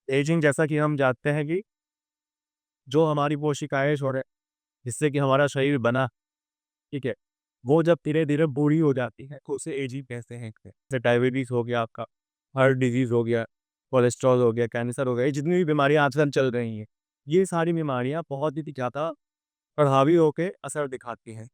Ageing जैसा कि हम जानते हैं कि जो हमारी कोशिकाएँ छोड़े जिससे कि हमारा शरीर बना, ठीक है? वो जब धीरे-धीरे बूढ़ी हो जाती है, तो उसे एजिंग कहते हैं। जैसे डायबिटीज़ हो गया आपका, हार्ट डिज़ीज़ हो गया, कोलेस्ट्रॉल हो गया, कैंसर हो गया, ये जितनी भी बीमारियाँ आजकल चल रही हैं, ये सारी बीमारियाँ बहुत ही ज़्यादा प्रभावी होके असर दिखाती हैं।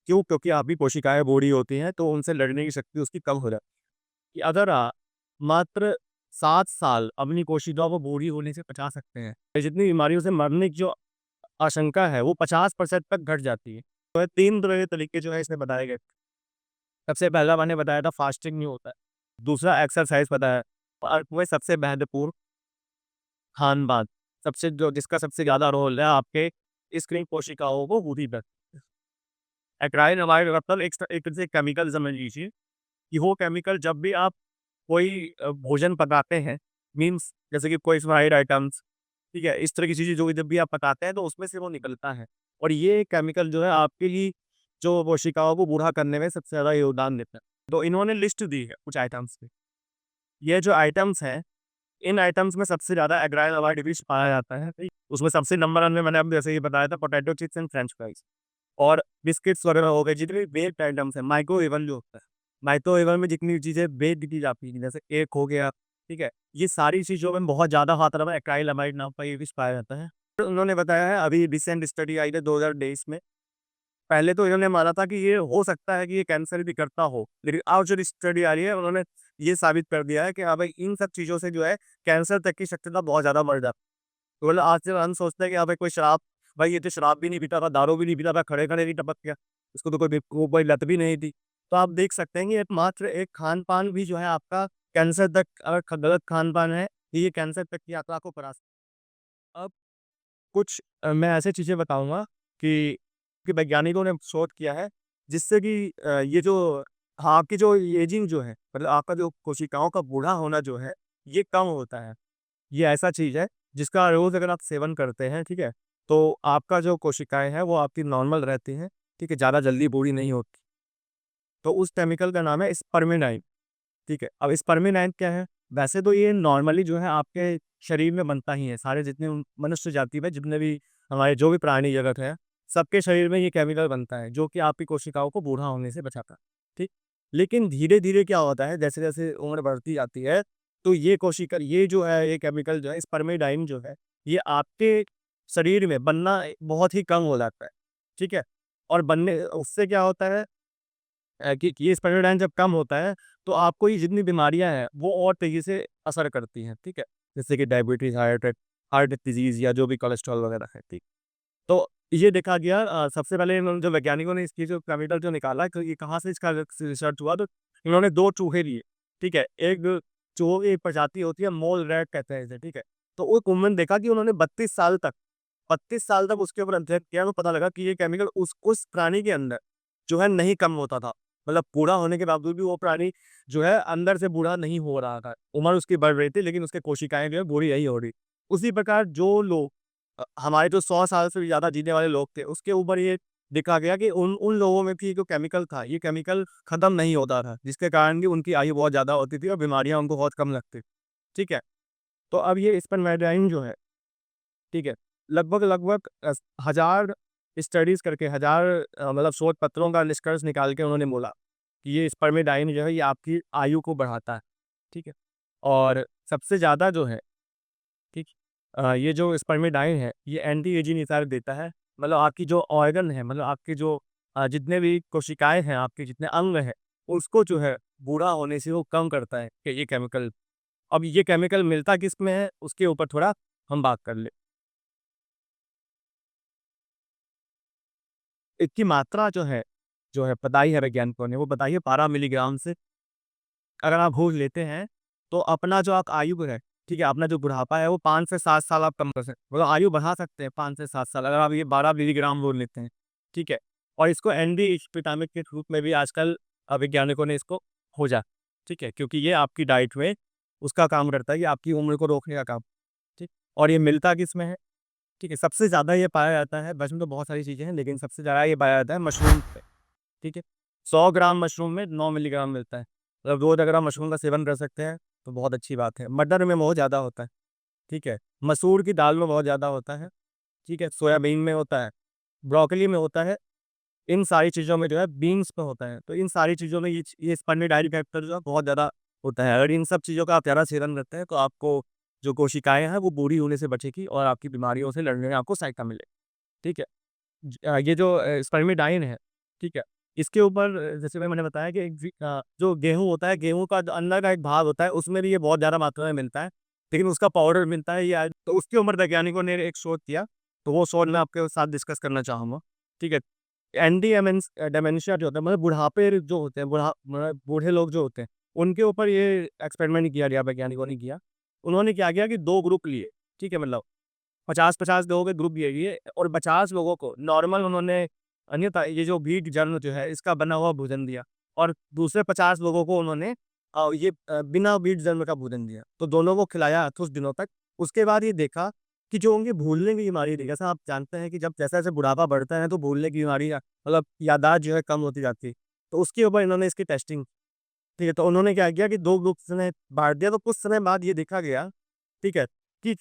क्यों? क्योंकि आपकी कोशिकाएँ बूढ़ी होती हैं, तो उनसे लड़ने की शक्ति उसकी कम हो जाती है। कि अगर आप मात्र 7 साल अपनी कोशिकाओं को बूढ़ी होने से बचा सकते हैं, ये जितनी बीमारियों से मरने की जो आशंका है, वो 50% तक घट जाती है। तो ये 3 तरह के तरीके जो है इसमें बताए गए। सबसे पहला मैंने बताया था फास्टिंग नहीं होता है, दूसरा एक्सरसाइज़ बताया और वह सबसे महत्वपूर्ण खान-पान, सबसे जो जिसका सबसे ज़्यादा रोल है आपके स्क्रीन कोशिकाओं को बूढ़ी कर एक्राइन अमाइड मतलब एक तरह से केमिकल समझ लीजिए कि वो केमिकल जब भी आप कोई भोजन पकाते हैं, मीन्स जैसे कि कोई फ्राइड आइटम्स, ठीक है? इस तरह की चीज़ें जो जब भी आप पकाते हैं तो उसमें से वो निकलता है और ये केमिकल जो है आपकी ही जो कोशिकाओं को बूढ़ा करने में सबसे ज़्यादा योगदान देता है। तो इन्होंने लिस्ट दी है कुछ आइटम्स की। ये जो आइटम्स हैं, इन आइटम्स में सबसे ज़्यादा एग्राइल अवॉइडेबल्स पाया जाता है, ठीक? उसमें सबसे नंबर 1 में मैंने आपको जैसे ये बताया था potato chips and French fries और बिस्किट्स वगैरह हो गए, जितने भी बेक्ड आइटम्स हैं, माइक्रोवेवन जो होता है, माइक्रोवेवन में जितनी भी चीज़ें बेक्ड की जाती हैं, जैसे केक हो गया, ठीक है? ये सारी चीज़ों में बहुत ज़्यादा मात्रा में एक्राइलअमाइड नाम का ये विष पाया जाता है। तो उन्होंने बताया है अभी रिसेंट स्टडी आई है 2023 में, पहले तो इन्होंने माना था कि ये हो सकता है कि ये कैंसर भी करता हो, लेकिन अब जो स्टडी आ रही है उन्होंने ये साबित कर दिया है कि हाँ भाई, इन सब चीज़ों से जो है कैंसर तक की शक्यता बहुत ज़्यादा बढ़ जाती है। तो मतलब आज से हम सोचते हैं कि हाँ भाई, कोई शराब, भाई ये तो शराब भी नहीं पीता था, दारू भी नहीं पीता था, खड़े-खड़े नहीं टपक गया। इसको तो कोई लत भी नहीं थी। तो आप देख सकते हैं कि एक मात्र एक खान-पान भी जो है आपका कैंसर तक, अगर गलत खान-पान है, तो ये कैंसर तक की यात्रा को करा सकता है। अब कुछ मैं ऐसी चीज़ें बताऊँगा कि वैज्ञानिकों ने शोध किया है, जिससे कि ये जो हाँ, आपकी जो एजिंग जो है, मतलब आपका जो कोशिकाओं का बूढ़ा होना जो है, ये कम होता है। ये ऐसा चीज़ है, जिसका रोज़ अगर आप सेवन करते हैं, ठीक है? तो आपका जो कोशिकाएँ हैं, वो आपकी नॉर्मल रहती हैं, ठीक है? ज़्यादा जल्दी बूढ़ी नहीं होती। तो उस केमिकल का नाम है स्पर्मेनाइन, ठीक है? अब स्पर्मेनाइन क्या है? वैसे तो ये नॉर्मली जो है आपके शरीर में बनता ही है, सारे जितने मनुष्य जाति में जितने भी हमारे जो भी प्राणी जगत है, सबके शरीर में ये केमिकल बनता है, जो कि आपकी कोशिकाओं को बूढ़ा होने से बचाता है, ठीक? लेकिन धीरे-धीरे क्या होता है, जैसे-जैसे उम्र बढ़ती जाती है, तो ये जो है, ये केमिकल जो है, स्पर्मेडाइन जो है, ये आपके शरीर में बनना बहुत ही कम हो जाता है, ठीक है? और बनने उससे क्या होता है कि ये स्पाइरोडाइन जब कम होता है, तो आपको ये जितनी बीमारियाँ हैं, वो और तेज़ी से असर करती हैं, ठीक है? जैसे कि डायबिटीज़, हार्ट डिज़ीज़ या जो भी कोलेस्ट्रॉल वगैरह है, ठीक। तो ये देखा गया सबसे पहले इन्होंने जो वैज्ञानिकों ने इसकी जो केमिकल जो निकाला कि ये कहाँ से इसका रिसर्च हुआ, तो इन्होंने 2 चूहे लिए, ठीक है? एक चूहों की एक प्रजाति होती है, मोल रैट कहते हैं इसे, ठीक है? तो वो उन्होंने देखा कि उन्होंने 32 साल तक उसके ऊपर अध्ययन किया, तो पता लगा कि ये केमिकल उस प्राणी के अंदर जो है नहीं कम होता था। मतलब बूढ़ा होने के बावजूद भी वो प्राणी जो है अंदर से बूढ़ा नहीं हो रहा था। उम्र उसकी बढ़ रही थी, लेकिन उसकी कोशिकाएँ जो है बूढ़ी नहीं हो रही। उसी प्रकार जो लोग हमारे जो 100 साल से भी ज़्यादा जीने वाले लोग थे, उसके ऊपर ये देखा गया कि उन उन लोगों में भी जो केमिकल था, ये केमिकल खत्म नहीं होता था, जिसके कारण भी उनकी आयु बहुत ज़्यादा होती थी और बीमारियाँ उनको बहुत कम लगती। ठीक है? तो अब ये स्पर्मेडाइन जो है, ठीक है? लगभग-लगभग 1000 स्टडीज़ करके, 1000 मतलब शोध पत्रों का निष्कर्ष निकाल के उन्होंने बोला कि ये स्पर्मेडाइन जो है, ये आपकी आयु को बढ़ाता है। ठीक है? और सबसे ज़्यादा जो है, ठीक ये जो स्पर्मेडाइन है, ये एंटी एजिंग इफ़ेक्ट देता है। मतलब आपकी जो ऑर्गन है, मतलब आपके जो जितने भी कोशिकाएँ हैं, आपके जितने अंग हैं, उसको जो है बूढ़ा होने से वो कम करता है कि ये केमिकल। अब ये केमिकल मिलता किसमें है, उसके ऊपर थोड़ा हम बात कर लें। इसकी मात्रा जो है बताई है वैज्ञानिकों ने, वो बताई है 12 मिलीग्राम से। अगर आप घूस लेते हैं, तो अपना जो आप आयु है, ठीक है? अपना जो बुढ़ापा है, वो 5 से 7 साल आप कम कर सकते, मतलब आयु बढ़ा सकते हैं 5 से 7 साल, अगर आप ये 12 मिलीग्राम रोज़ लेते हैं, ठीक है? और इसको एंटी-हिस्टामिन के रूप में भी आजकल वैज्ञानिकों ने इसको खोजा, ठीक है? क्योंकि ये आपकी डाइट में उसका काम करता है कि आपकी उम्र को रोकने का काम, ठीक? और ये मिलता किसमें है? ठीक है? सबसे ज़्यादा ये पाया जाता है, वैसे तो बहुत सारी चीज़ें हैं, लेकिन सबसे ज़्यादा ये पाया जाता है मशरूम पे। ठीक है? 100 ग्राम मशरूम में 9 मिलीग्राम मिलता है। मतलब रोज़ अगर आप मशरूम का सेवन कर सकते हैं, तो बहुत अच्छी बात है। मटर में बहुत ज़्यादा होता है। ठीक है? मसूर की दाल में बहुत ज़्यादा होता है, ठीक है? सोयाबीन में होता है, ब्रोकली में होता है, इन सारी चीज़ों में जो है बीन्स में होता है। तो इन सारी चीज़ों में ये स्पर्मेडाइल फैक्टर जो है बहुत ज़्यादा होता है। अगर इन सब चीज़ों का आप ज़्यादा सेवन करते हैं तो आपको जो कोशिकाएँ हैं वो बूढ़ी होने से बचेगी और आपकी बीमारियों से लड़ने में आपको सहायता मिलेगी, ठीक है? ये जो स्पर्मेडाइन है, ठीक है? इसके ऊपर जैसे कि मैंने बताया कि जो गेहूँ होता है, गेहूँ का जो अंदर का एक भाग होता है, उसमें भी ये बहुत ज़्यादा मात्रा में मिलता है, लेकिन उसका पाउडर मिलता है ये आज तो उसके ऊपर वैज्ञानिकों ने एक शोध किया, तो वो शोध मैं आपके साथ डिस्कस करना चाहूँगा, ठीक है? डेमेंशिया जो होता है मतलब बुढ़ापे जो होते हैं, मतलब बूढ़े लोग जो होते हैं, उनके ऊपर ये एक्सपेरिमेंट किया गया, वैज्ञानिकों ने किया। उन्होंने क्या किया कि 2 ग्रुप लिए, ठीक है? मतलब 50-50 लोगों के ग्रुप लिए और 50 लोगों को नॉर्मल उन्होंने अन्यथा ये जो व्हीट जर्म जो है इसका बना हुआ भोजन दिया और दूसरे 50 लोगों को उन्होंने बिना व्हीट जर्म का भोजन दिया। तो दोनों को खिलाया कुछ दिनों तक। उसके बाद ये देखा कि जो उनकी भूलने की बीमारी थी, जैसा आप जानते हैं कि जब जैसे-जैसे बुढ़ापा बढ़ता है तो भूलने की बीमारी मतलब याददाश्त जो है कम होती जाती है। तो उसके ऊपर इन्होंने इसकी टेस्टिंग ठीक है, तो उन्होंने क्या किया कि 2 ग्रुप्स में बाँट दिया तो कुछ समय बाद ये देखा गया, ठीक है, कि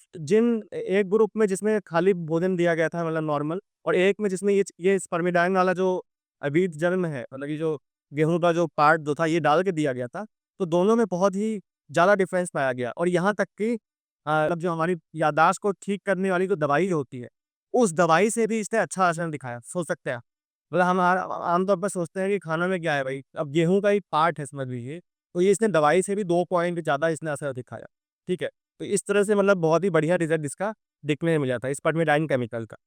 एक ग्रुप में जिसमें खाली भोजन दिया गया था मतलब नॉर्मल और एक में जिसमें ये स्पर्मेडाइन वाला जो बीज जन्म है मतलब ये जो गेहूँ का जो पार्ट जो था ये डाल के दिया गया था, तो दोनों में बहुत ही ज़्यादा डिफरेंस पाया गया और यहाँ तक कि मतलब जो हमारी याददाश्त को ठीक करने वाली जो दवाई होती है, उस दवाई से भी इसने अच्छा असर दिखाया, सोच सकते हैं आप। मतलब हम आम तौर पर सोचते हैं कि खाना में क्या है भाई, अब गेहूँ का ही पार्ट है समझ लीजिए, तो ये इसने दवाई से भी 2 पॉइंट ज़्यादा इसने असर दिखाया, ठीक है? तो इस तरह से मतलब बहुत ही बढ़िया रिज़ल्ट इसका दिखने में मिला था, स्पर्मेडाइन केमिकल का।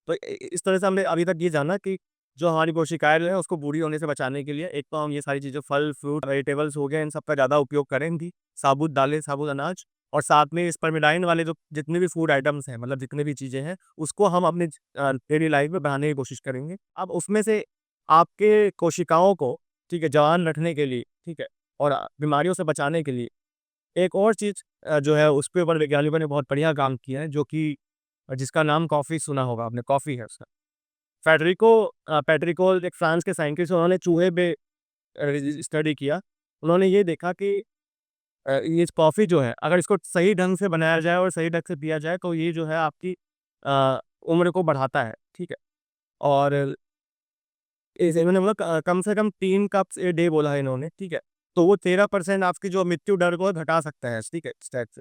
तो इस तरह से हमने अभी तक ये जाना कि जो हमारी कोशिकाएँ जो है उसको बूढ़ी होने से बचाने के लिए एक तो हम ये सारी चीज़ें फल, फ्रूट, वेजिटेबल्स हो गए इन सब का ज़्यादा उपयोग करेंगे, साबुत दालें, साबुत अनाज और साथ में स्पर्मेडाइन वाले जो जितने भी फूड आइटम्स हैं मतलब जितनी भी चीज़ें हैं, उसको हम अपनी डेली लाइफ में बनाने की कोशिश करेंगे। अब उसमें से आपके कोशिकाओं को, ठीक है, जवान रखने के लिए, ठीक है, और बीमारियों से बचाने के लिए एक और चीज़ जो है उसके ऊपर वैज्ञानिकों ने बहुत बढ़िया काम किया है जो कि जिसका नाम कॉफ़ी सुना होगा आपने, कॉफ़ी है उसका। पेट्रिकोल एक फ्रांस के साइंटिस्ट हैं, उन्होंने चूहे पे स्टडी किया। उन्होंने ये देखा कि ये कॉफ़ी जो है अगर इसको सही ढंग से बनाया जाए और सही ढंग से पिया जाए तो ये जो है आपकी उम्र को बढ़ाता है, ठीक है? और इस इन्होंने मतलब कम से कम 3 कप्स ए डे बोला है इन्होंने, ठीक है? तो वो 13% आपकी जो मृत्यु दर को घटा सकता है, ठीक है, स्टेट से।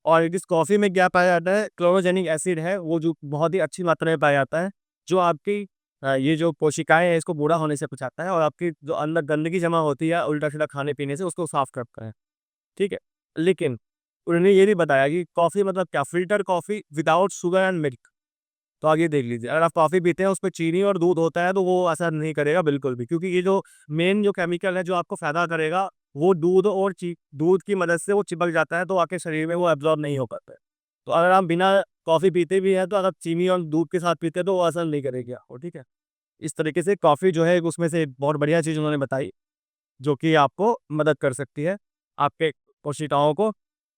और इस कॉफ़ी में क्या पाया जाता है, क्लोरोजेनिक एसिड है, वो जो बहुत ही अच्छी मात्रा में पाया जाता है, जो आपकी ये जो कोशिकाएँ हैं, इसको बूढ़ा होने से बचाता है और आपकी जो अंदर गंदगी जमा होती है उल्टा-सीधा खाने-पीने से, उसको साफ़ करता है, ठीक है? लेकिन उन्होंने ये भी बताया कि कॉफ़ी मतलब क्या, filter coffee without sugar and milk. तो आगे देख लीजिए, अगर आप कॉफ़ी पीते हैं, उसमें चीनी और दूध होता है, तो वो असर नहीं करेगा बिल्कुल भी, क्योंकि ये जो मेन जो केमिकल है, जो आपको फ़ायदा करेगा, वो दूध की मदद से वो चिपक जाता है, तो आपके शरीर में वो एब्ज़ॉर्ब नहीं हो पाता है। तो अगर आप बिना कॉफ़ी पीते भी हैं, तो अगर चीनी और दूध के साथ पीते हैं, तो वो असर नहीं करेगी आपको, ठीक है? इस तरीके से कॉफ़ी जो है, उसमें से एक बहुत बढ़िया चीज़ उन्होंने बताई, जो कि आपको मदद कर सकती है, आपके कोशिकाओं को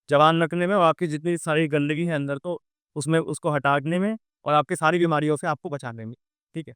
जवान रखने में और आपकी जितनी सारी गंदगी है अंदर, तो उसमें उसको हटाने में और आपकी सारी बीमारियों से आपको बचाने में, ठीक है?